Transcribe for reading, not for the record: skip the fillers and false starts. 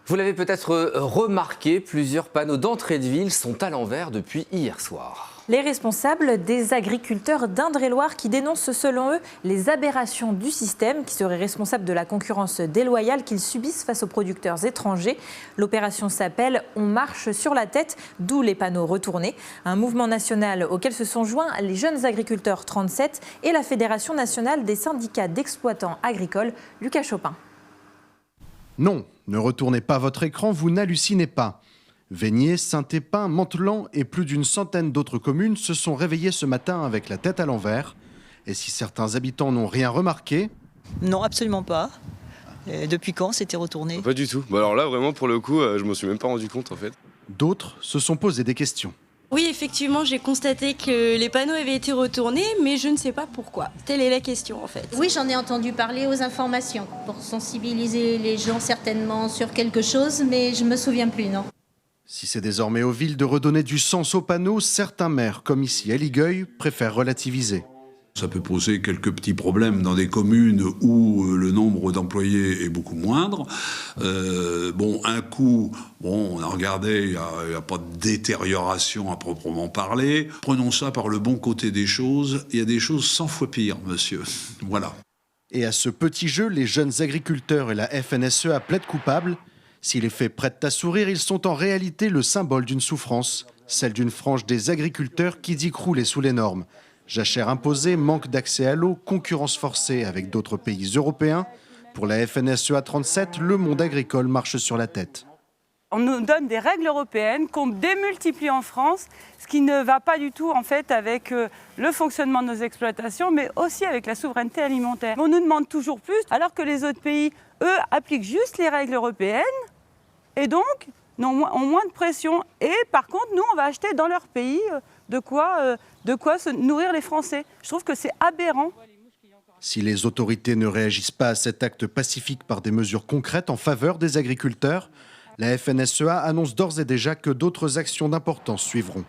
Vous l'avez peut-être remarqué, plusieurs panneaux d'entrée de ville sont à l'envers depuis hier soir. Les responsables des agriculteurs d'Indre-et-Loire qui dénoncent selon eux les aberrations du système qui seraient responsables de la concurrence déloyale qu'ils subissent face aux producteurs étrangers. L'opération s'appelle « On marche sur la tête », d'où les panneaux retournés. Un mouvement national auquel se sont joints les Jeunes Agriculteurs 37 et la Fédération nationale des syndicats d'exploitants agricoles. Lucas Chopin. Non, ne retournez pas votre écran, vous n'hallucinez pas. Vaigné, Saint-Épin, Mantelan et plus d'une centaine d'autres communes se sont réveillées ce matin avec la tête à l'envers. Et si certains habitants n'ont rien remarqué... Non, absolument pas. Et depuis quand c'était retourné? Pas du tout. Bah alors là, vraiment, pour le coup, je m'en suis même pas rendu compte en fait. D'autres se sont posé des questions. Oui, effectivement, j'ai constaté que les panneaux avaient été retournés, mais je ne sais pas pourquoi. Telle est la question, en fait. Oui, j'en ai entendu parler aux informations, pour sensibiliser les gens certainement sur quelque chose, mais je ne me souviens plus, non. Si c'est désormais aux villes de redonner du sens aux panneaux, certains maires, comme ici à Ligueuil, préfèrent relativiser. Ça peut poser quelques petits problèmes dans des communes où le nombre d'employés est beaucoup moindre. Un coût, on a regardé, il n'y a pas de détérioration à proprement parler. Prenons ça par le bon côté des choses. Il y a des choses 100 fois pires, monsieur. Voilà. Et à ce petit jeu, les jeunes agriculteurs et la FNSEA plaident coupables. Si les faits prêtent à sourire, ils sont en réalité le symbole d'une souffrance, celle d'une frange des agriculteurs qui dit crouler sous les normes. Jachère imposée, manque d'accès à l'eau, concurrence forcée avec d'autres pays européens. Pour la FNSEA 37, le monde agricole marche sur la tête. On nous donne des règles européennes qu'on démultiplie en France, ce qui ne va pas du tout en fait avec le fonctionnement de nos exploitations, mais aussi avec la souveraineté alimentaire. On nous demande toujours plus, alors que les autres pays, eux, appliquent juste les règles européennes et donc ont moins de pression. Et par contre, nous, on va acheter dans leur pays de quoi se nourrir les Français. Je trouve que c'est aberrant. Si les autorités ne réagissent pas à cet acte pacifique par des mesures concrètes en faveur des agriculteurs, la FNSEA annonce d'ores et déjà que d'autres actions d'importance suivront.